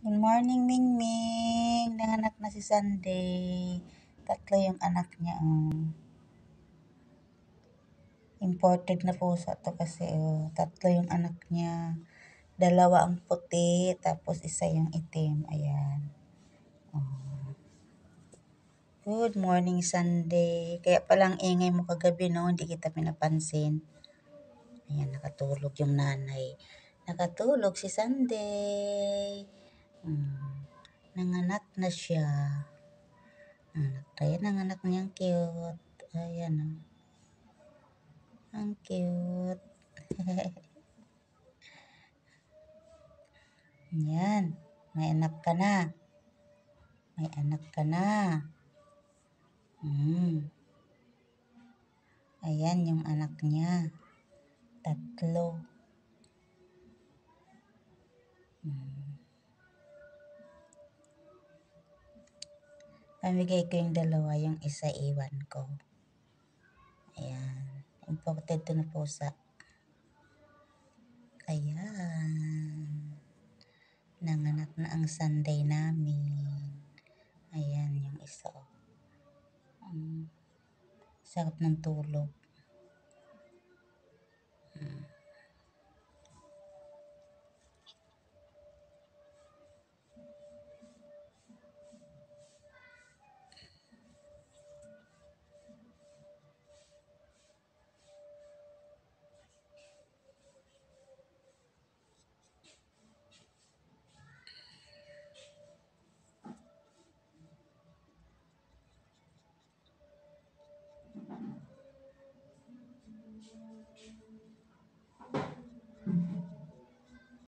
Good morning, Mingming. Nanganak na si Sunday. 3 yung anak niya. Imported na pusa to kasi 3 yung anak niya. 2 ang puti, tapos 1 yung itim. Ayan. Good morning, Sunday. Kaya palang ingay mo kagabi, no? Hindi kita pinapansin. Ayan, nakatulog yung nanay. Nakatulog si Sunday. Nanganak na siya. Ayan ang anak niyang cute. Ayan ang cute. Ayan, may anak ka na. May anak ka na. Ayan yung anak niya. 3. Pamigay ko yung 2, yung 1 iwan ko. Ayan, imported to na pusa. Ayan. Nanganak na ang Sunday namin. Ayan yung 1. Sarap ng tulog.